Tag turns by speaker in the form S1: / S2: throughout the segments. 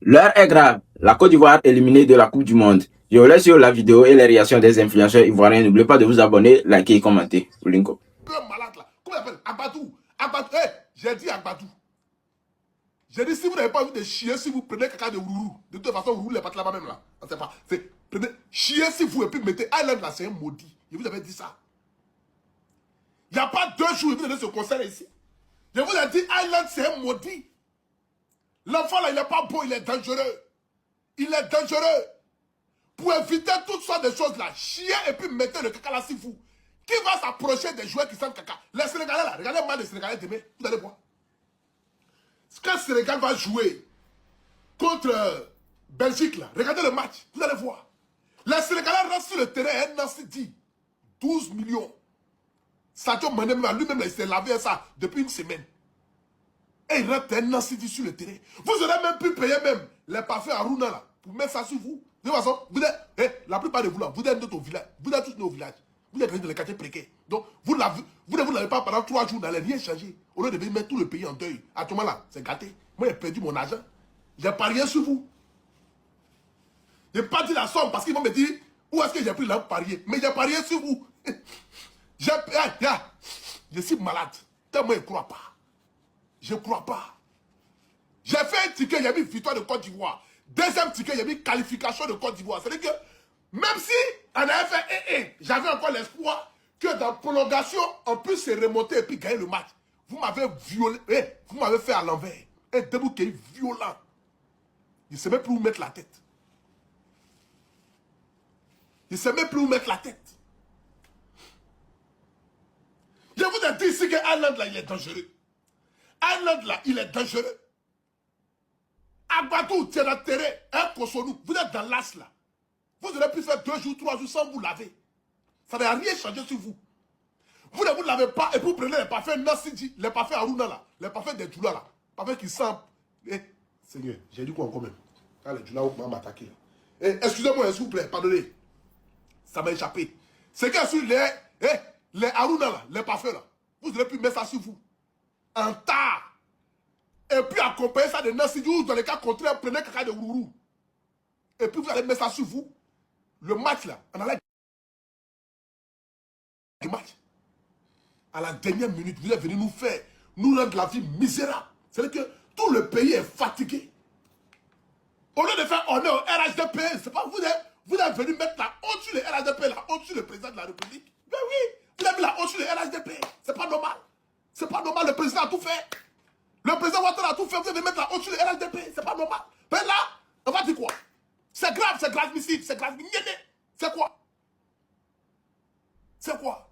S1: L'heure est grave. La Côte d'Ivoire éliminée de la Coupe du Monde. Je vous laisse sur la vidéo et les réactions des influenceurs ivoiriens. N'oubliez pas de vous abonner, liker et commenter. Linko.
S2: Malade là. Comment il appelle Agbadou. Agbadou. Hey, j'ai dit Agbadou. J'ai dit si vous n'avez pas envie de chier, si vous prenez quelqu'un de Rourou. De toute façon, Rourou n'est pas là-bas même là. On ne sait pas. Prenez, chier si vous et puis mettez Island là, c'est un maudit. Je vous avais dit ça. Il n'y a pas 2 jours, vous donnez ce concert ici. Je vous ai dit, Island c'est un maudit. L'enfant là, il n'est pas beau, il est dangereux. Il est dangereux. Pour éviter toutes sortes de choses là, chier et puis mettez le caca là si vous. Qui va s'approcher des joueurs qui sentent caca? Les Sénégalais là, regardez-moi les Sénégalais demain, vous allez voir. Quand le Sénégal va jouer contre Belgique là, regardez le match, vous allez voir. Les Sénégalais restent sur le terrain, un an dit 12 millions. Sadio Mané lui-même il s'est lavé ça depuis une semaine. Et il reste un an dit sur le terrain. Vous aurez même pu payer même les parfums à Rouna là, pour mettre ça sur vous. De toute façon, vous êtes, la plupart de vous là, vous êtes dans au village, vous êtes tous dans au village. Vous êtes dans les quartiers précaires. Donc, vous ne l'avez pas pendant 3 jours, n'allez rien changer. Au lieu de mettre tout le pays en deuil. À ce moment-là, c'est gâté. Moi, j'ai perdu mon argent. J'ai parié sur vous. Je n'ai pas dit la somme parce qu'ils vont me dire où est-ce que j'ai pris là pour parier. Mais j'ai parié sur vous. Je suis malade. Tellement je ne crois pas. Je ne crois pas. J'ai fait un ticket, j'ai mis victoire de Côte d'Ivoire. Deuxième ticket, j'ai mis qualification de Côte d'Ivoire. C'est-à-dire que même si on avait fait j'avais encore l'espoir que dans la prolongation, on puisse se remonter et puis gagner le match. Vous m'avez violé, vous m'avez fait à l'envers. Un debout qui est violent. Je ne sais même plus où mettre la tête. Je ne sais même plus où mettre la tête. Je vous ai dit ici que Island là, il est dangereux. Island là, il est dangereux. Agbadou, tu es dans le terrain, un Kosonou, vous êtes dans l'as là. Vous aurez pu faire 2 jours, 3 jours sans vous laver. Ça n'a rien changé sur vous. Vous ne vous lavez pas et vous prenez les parfums Nassidi, les parfums Aruna là, les parfums des Djoula là, les parfums qui sentent. Seigneur, j'ai dit quoi encore même? Quand les Djoula vont m'attaquer là. Excusez-moi, s'il vous plaît, pardonnez. Ça m'a échappé. C'est que sur les Aruna là, les parfums là, vous aurez pu mettre ça sur vous. En tas. Et puis accompagner ça de Nassidi ou dans les cas contraires, prenez caca de Rourou. Et puis vous allez mettre ça sur vous. Le match là, on allait du match. À la dernière minute, vous êtes venu nous rendre la vie misérable. C'est-à-dire que tout le pays est fatigué. Au lieu de faire honneur au RHDP, c'est pas vous êtes venu mettre la au-dessus du RHDP, là, au-dessus du président de la République. Mais oui, vous avez mis la au-dessus du RHDP. C'est pas normal. C'est pas normal, le président a tout fait. Le président Ouattara a tout fait, vous allez mettre la au-dessus du RHDP. C'est pas normal. Mais là, on va dire quoi? C'est grave, c'est gravissime, c'est grave. C'est quoi? C'est quoi?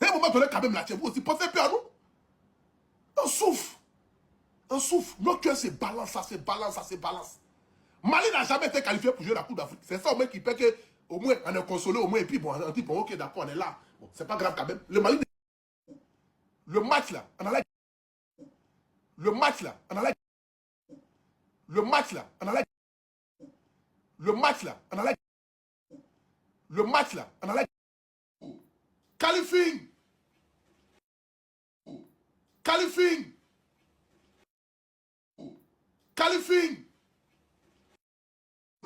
S2: Et à un moment donné, quand même, là, vous aussi, pensez plus à nous. On souffre. On souffre. Nos cœurs se balancent, ça se balance, ça se balance. Mali n'a jamais été qualifié pour jouer la Coupe d'Afrique. C'est ça au moins qui fait que, au moins, on est consolé, au moins, et puis bon, on dit, bon, ok, d'accord, on est là. Bon, c'est pas grave quand même. Le Mali, le match là, on a la. Le match là, on a la. Le match là, on a la. Le match là, on a la. Le match là, on a la. Qualifying. Qualifying. Qualifying.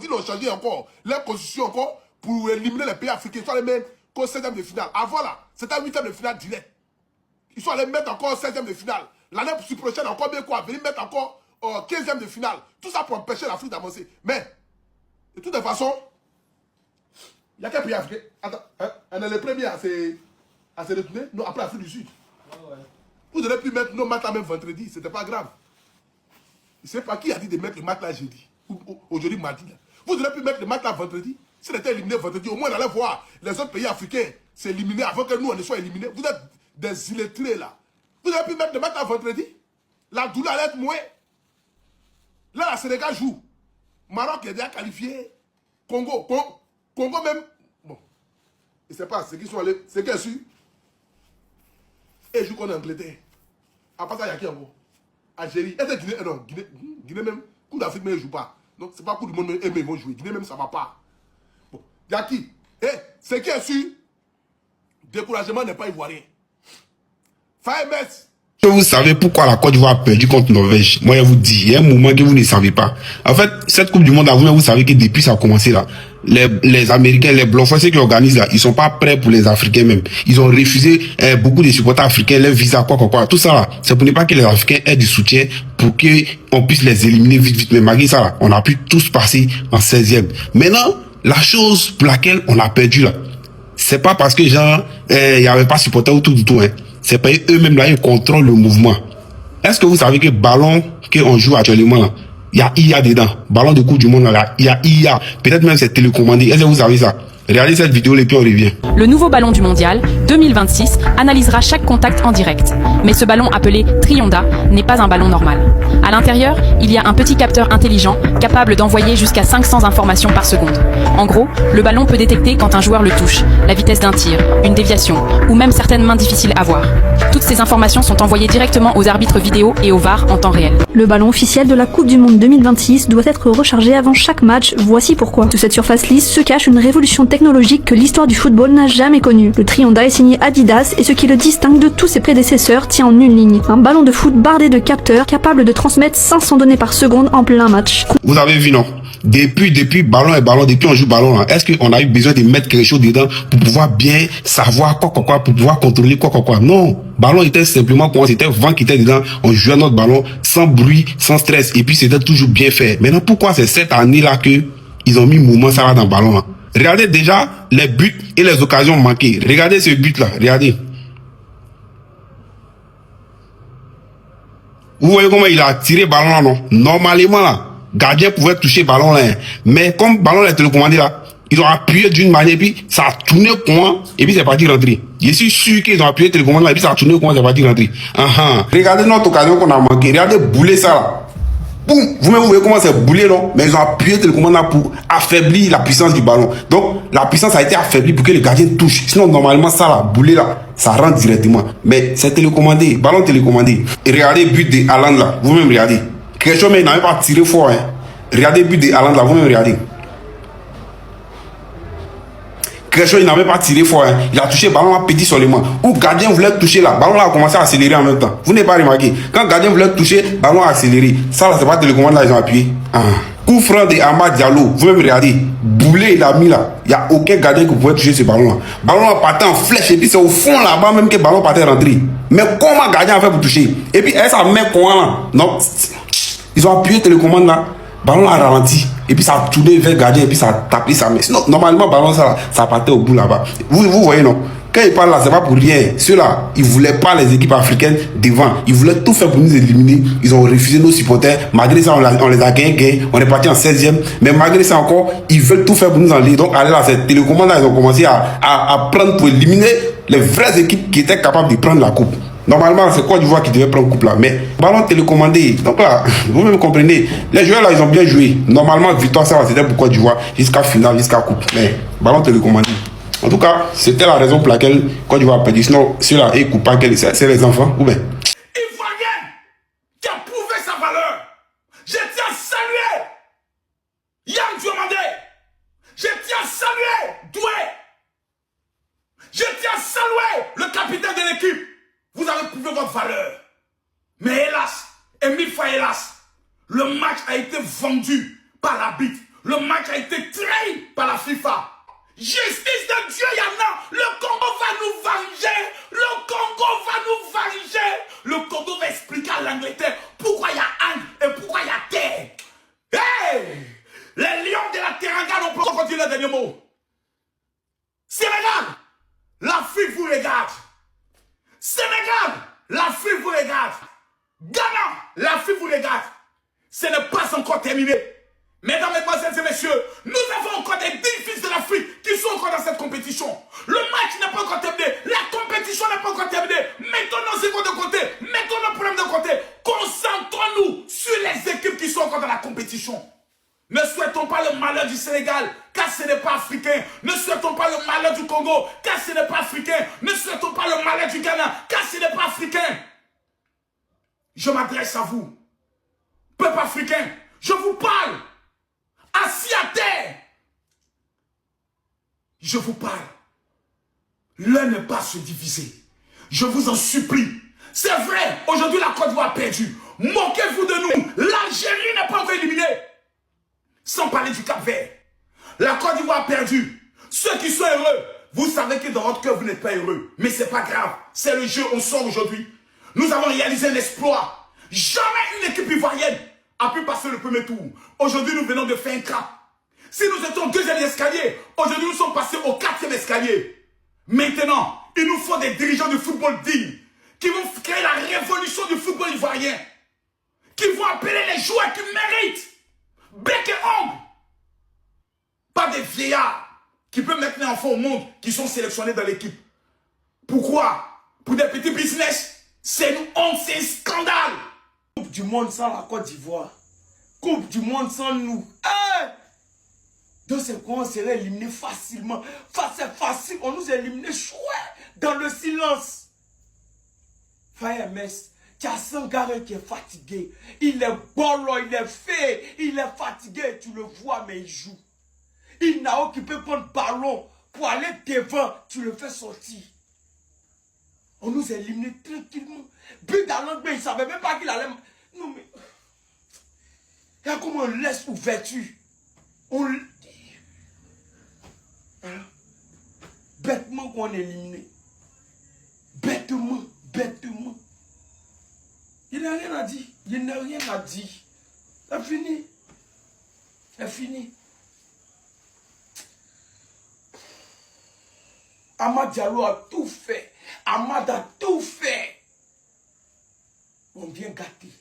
S2: Ils ont changé encore leur position encore pour éliminer les pays africains. Ils sont allés mettre qu'au 16e de finale. Avant là, c'était un 8e de finale direct. Ils sont allés mettre encore au 16e de finale. L'année prochaine, encore bien quoi, venir mettre encore au 15e de finale. Tout ça pour empêcher l'Afrique d'avancer. Mais, de toute façon, il y a quel pays africain? Attends, hein, on est les premiers à se retourner. Non, après l'Afrique du Sud. Oh ouais. Vous auriez pu mettre nos matchs là même vendredi, c'était pas grave. Je ne sais pas qui a dit de mettre le match là jeudi. Aujourd'hui, mardi. Là. Vous auriez pu mettre le match là vendredi. Si on était éliminé vendredi, au moins on allait voir les autres pays africains s'éliminer avant que nous on ne soit éliminés. Vous êtes des illettrés là. Vous auriez pu mettre le match là vendredi. La douleur allait être moins. Là, la Sénégal joue. Maroc est déjà qualifié. Congo même. Bon. Je ne sais pas, c'est qui sont allés. C'est qui est sûr. Et joue contre l'Angleterre. Après ça, il y a qui encore? Algérie. Et Guinée, non, Guinée même. Coupe d'Afrique, mais ils ne jouent pas. Donc, c'est pas Coupe du monde, mais ils vont jouer. Guinée même, ça ne va pas. Bon. Il y a qui? Ce qui est sûr, découragement n'est pas ivoirien. Faye Metz,
S3: Que vous savez pourquoi la Côte d'Ivoire a perdu contre Norvège? Moi, je vous dis, il y a un moment que vous ne savez pas. En fait, cette Coupe du Monde, vous savez que depuis ça a commencé là, les Américains, les Blancs, ceux qui organisent là, ils sont pas prêts pour les Africains même. Ils ont refusé beaucoup de supporters africains, les visas, quoi. Tout ça là, c'est pour ne pas que les Africains aient du soutien pour qu'on puisse les éliminer vite. Mais malgré ça là, on a pu tous passer en 16e. Maintenant, la chose pour laquelle on a perdu là, c'est pas parce que genre, il y avait pas de supporters ou tout, hein. C'est pas eux-mêmes là, ils contrôlent le mouvement. Est-ce que vous savez que ballon qu'on joue actuellement là, il y a IA dedans. Ballon de Coupe du Monde là, il y a IA. Peut-être même c'est télécommandé. Est-ce que vous savez ça? Regardez cette vidéo et puis on revient.
S4: Le nouveau ballon du mondial 2026 analysera chaque contact en direct. Mais ce ballon appelé Trionda n'est pas un ballon normal. À l'intérieur, il y a un petit capteur intelligent capable d'envoyer jusqu'à 500 informations par seconde. En gros, le ballon peut détecter quand un joueur le touche, la vitesse d'un tir, une déviation ou même certaines mains difficiles à voir. Toutes ces informations sont envoyées directement aux arbitres vidéo et au VAR en temps réel.
S5: Le ballon officiel de la Coupe du Monde 2026 doit être rechargé avant chaque match. Voici pourquoi. Sous cette surface lisse se cache une révolution technologique que l'histoire du football n'a jamais connue. Le Trionda est signé Adidas et ce qui le distingue de tous ses prédécesseurs tient en une ligne. Un ballon de foot bardé de capteurs capable de transmettre 500 données par seconde en plein match.
S3: Vous avez vu, non? Depuis ballon, depuis on joue ballon là, est-ce qu'on a eu besoin de mettre quelque chose dedans pour pouvoir bien savoir quoi, pour pouvoir contrôler quoi. Non. Ballon était simplement quoi, c'était vent qui était dedans, on jouait notre ballon sans bruit, sans stress, et puis c'était toujours bien fait. Maintenant, pourquoi c'est cette année là que ils ont mis mouvement ça là dans le ballon là? Regardez déjà les buts et les occasions manquées. Regardez ce but là, regardez. Vous voyez comment il a tiré le ballon là, non? Normalement là, gardien pouvait toucher le ballon là, hein. Mais comme le ballon est télécommandé là, ils ont appuyé d'une manière, et puis ça a tourné au coin, et puis c'est parti rentrer. Je suis sûr qu'ils ont appuyé télécommandé là, et puis ça a tourné au coin, c'est parti rentrer. Regardez notre occasion qu'on a manqué, regardez bouler ça là. Boum, vous-même vous voyez comment c'est boulé, non? Mais ils ont appuyé télécommande là pour affaiblir la puissance du ballon. Donc la puissance a été affaiblie pour que le gardien touche. Sinon normalement ça là, boulé là, ça rentre directement. Mais c'est télécommandé, ballon télécommandé. Et regardez le but de Haaland là, vous-même regardez. Quelque chose mais il n'avait pas tiré fort, hein. Regardez le but de Haaland là, vous-même regardez. Quelque il n'avait pas tiré fort, hein. Il a touché le ballon à petit seulement. Où le gardien voulait toucher là, le ballon là a commencé à accélérer en même temps. Vous n'avez pas remarqué? Quand le gardien voulait toucher, le ballon a accéléré. Ça là, c'est pas télécommande là, ils ont appuyé. Coup franc de Amad Diallo, vous même regardez. Boulet il a mis là. Il n'y a aucun gardien qui pouvait toucher ce ballon là. Le ballon a parti en flèche et puis c'est au fond là-bas même que le ballon partait rentrer. Mais comment le gardien a fait pour toucher? Et puis ça met quoi là? Non, ils ont appuyé télécommande là. Ballon a ralenti et puis ça a tourné vers le gardien et puis ça a tapé sa main. Sinon, normalement, ballon ça partait au bout là-bas. Vous voyez, non? Quand ils parlent là, c'est pas pour rien. Ceux-là, ils voulaient pas les équipes africaines devant. Ils voulaient tout faire pour nous éliminer. Ils ont refusé nos supporters. Malgré ça, on les a gagné. On est parti en 16e. Mais malgré ça encore, ils veulent tout faire pour nous enlever. Donc, allez là, cette télécommande là, ils ont commencé à prendre pour éliminer les vraies équipes qui étaient capables de prendre la coupe. Normalement, c'est Côte d'Ivoire qui devait prendre coupe là. Mais ballon télécommandé. Donc là, vous-même comprenez. Les joueurs là, ils ont bien joué. Normalement, victoire, ça c'était pour Côte d'Ivoire jusqu'à finale, jusqu'à coupe. Mais ballon télécommandé. En tout cas, c'était la raison pour laquelle Côte d'Ivoire a perdu. Sinon, ceux-là est coupable, c'est les enfants. Ou bien.
S2: Ivoirien qui a prouvé sa valeur. Je tiens à saluer Yann Diomandé. Je tiens à saluer Doué. Je tiens à saluer le capitaine de l'équipe. Vous avez prouvé votre valeur. Mais hélas, et mille fois hélas, le match a été vendu par l'arbitre. Le match a été trahi par la FIFA. Justice de Dieu, Yana. Le Congo va nous venger. Le Congo va nous venger. Le Congo va expliquer à l'Angleterre pourquoi il y a Anne et pourquoi il y a terre. Hey! Les lions de la Teranga n'ont pas continué le dernier mot. Sénégal, l'Afrique vous regarde. Sénégal, l'Afrique vous regarde. Ghana, l'Afrique vous regarde. Ce n'est pas encore terminé. Mesdames, mesdemoiselles et messieurs, nous avons encore des 10 fils de l'Afrique qui sont encore dans cette compétition. Le match n'est pas encore terminé. La compétition n'est pas encore terminée. Mettons nos égos de côté. Mettons nos problèmes de côté. Concentrons-nous sur les équipes qui sont encore dans la compétition. Ne souhaitons pas le malheur du Sénégal, car ce n'est pas africain. Ne souhaitons pas le malheur du Congo, car ce n'est pas africain. Ne souhaitons pas le malheur du Ghana, car ce n'est pas africain. Je m'adresse à vous, peuple africain. Je vous parle, assis à terre. Je vous parle. L'un n'est pas se diviser. Je vous en supplie,
S6: C'est vrai, aujourd'hui la Côte d'Ivoire a perdu. Moquez-vous de nous. L'Algérie n'est pas encore éliminée. Sans parler du Cap-Vert. La Côte d'Ivoire a perdu. Ceux qui sont heureux, vous savez que dans votre cœur, vous n'êtes pas heureux. Mais c'est pas grave. C'est le jeu, on sort aujourd'hui. Nous avons réalisé un exploit. Jamais une équipe ivoirienne a pu passer le premier tour. Aujourd'hui, nous venons de faire un cap. Si nous étions au deuxième escalier, aujourd'hui, nous sommes passés au quatrième escalier. Maintenant, il nous faut des dirigeants du football dignes qui vont créer la révolution du football ivoirien, qui vont appeler les joueurs qui méritent, bec et ongle. Pas des vieillards qui peuvent mettre les enfants au monde qui sont sélectionnés dans l'équipe. Pourquoi? Pour des petits business. C'est une honte, c'est un scandale.
S7: Coupe du monde sans la Côte d'Ivoire. Coupe du monde sans nous. Donc c'est quoi, on serait éliminé facilement. C'est facile, on nous a éliminé chouette dans le silence. Frère Mess, tu as Sangaré qui est fatigué. Il est bon, il est fait, il est fatigué, tu le vois, mais il joue. Il n'a occupé prendre le ballon pour aller devant, tu le fais sortir. On nous a éliminés tranquillement. But dans l'angle, il ne savait même pas qu'il allait... Non mais... Regarde comment on laisse ouverture. On... Hein? Bêtement qu'on est éliminé. Bêtement, bêtement. Il n'a rien à dire. Il n'a rien à dire. C'est fini. C'est fini. Amad Diallo a tout fait. Amad a tout fait. On vient gâter.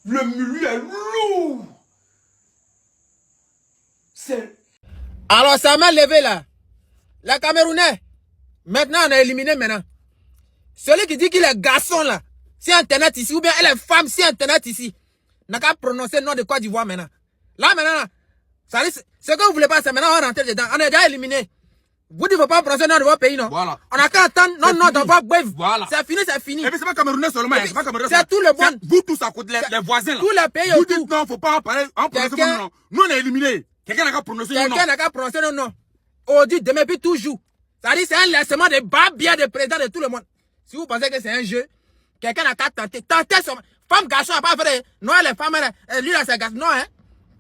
S7: Le milieu est lourd. C'est...
S8: Alors ça m'a levé là. Les Camerounais, maintenant on a éliminé maintenant. Celui qui dit qu'il est garçon là, si internet ici, ou bien elle est femme, si internet ici, n'a qu'à prononcer le nom de Côte d'Ivoire maintenant. Là maintenant, ce que vous voulez pas, c'est maintenant on rentre dedans. On est déjà éliminé. Vous dites qu'il ne faut pas prononcer le nom de votre pays, non?
S6: Voilà.
S8: On n'a qu'à attendre non dans votre wave.
S6: Voilà.
S8: C'est fini, c'est fini.
S6: Et puis c'est pas Camerounais seulement, c'est pas Camerounais.
S8: C'est tout le monde.
S6: Vous tous à côté, les voisins là.
S8: Tous les pays
S6: vous
S8: autour.
S6: dites non, il ne faut pas en parler, en prononcer mon nom. Nous on est éliminés. Quelqu'un n'a qu'à prononcer mon nom.
S8: Quelqu'un n'a qu'à prononcer le nom. On dit demain puis toujours. C'est-à-dire c'est un laissement de barbier de président de tout le monde. Si vous pensez que c'est un jeu, quelqu'un n'a qu'à tenter. Tenter son... Femme garçon n'a pas fait de... Non, les femmes, lui là c'est garçon. Non, hein.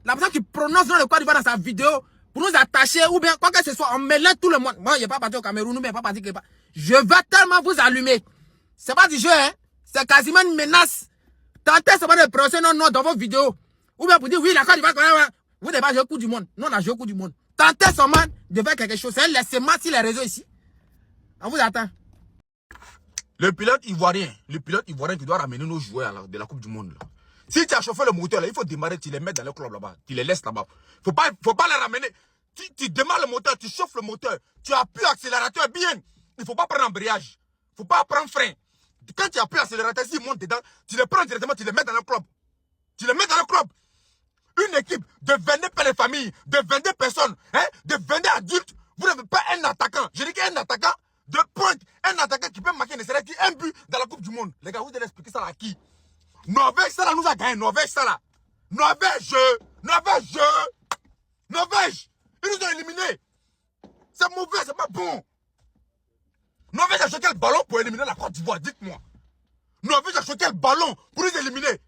S8: La personne qui prononce le nom de Côte d'Ivoire dans sa vidéo, pour nous attacher, ou bien quoi que ce soit, on mélange tout le monde. Moi, je n'ai pas parti au Cameroun, mais pas parti quelque part. Je vais tellement vous allumer. C'est pas du jeu, hein. C'est quasiment une menace. Tentez seulement de prononcer nos noms dans vos vidéos. Ou bien pour dire, oui, la Côte d'Ivoire, vous n'avez pas joué au coup du monde. Nous, on a joué au coup du monde. Tentez seulement de faire quelque chose. C'est un laissement sur les réseaux ici. On vous attend.
S6: Le pilote ivoirien qui doit ramener nos joueurs de la Coupe du Monde. Là. Si tu as chauffé le moteur, là, il faut démarrer, tu les mets dans le club là-bas. Tu les laisses là-bas. Faut pas les ramener. Tu démarres le moteur, tu chauffes le moteur, tu appuies l'accélérateur bien. Il ne faut pas prendre embrayage. Il ne faut pas prendre frein. Quand tu appuies l'accélérateur, s'il monte dedans, tu les prends directement, tu les mets dans le club. Tu les mets dans le club. Une équipe de 22 pères de famille, de 22 personnes, hein, de 22 adultes. Vous n'avez pas un attaquant. Je dis qu'un attaquant de pointe, un attaquant qui peut marquer un but dans la Coupe du Monde. Les gars, vous allez expliquer ça à qui? Norvège, ça là nous a gagné. Norvège, ça là. Norvège. Ils nous ont éliminés. C'est mauvais, c'est pas bon. Norvège a choqué le ballon pour éliminer la Côte d'Ivoire, dites-moi. Norvège a choqué le ballon pour nous éliminer.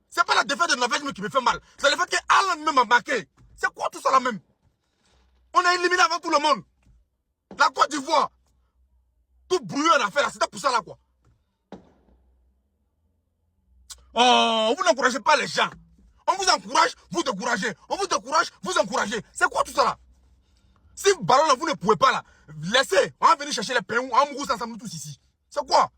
S6: C'est pas la défaite de Norvège qui me fait mal. C'est le fait que Haaland même a marqué. C'est quoi tout ça là même? On a éliminé avant tout le monde. La Côte d'Ivoire. Tout brouillé en affaire là, c'était pour ça là quoi. Oh, vous n'encouragez pas les gens. On vous encourage, vous découragez. On vous décourage, vous encouragez. C'est quoi tout ça là? Si ballon là, vous ne pouvez pas là, laissez. On va venir chercher les pains, on va mourir ensemble tous ici. C'est quoi?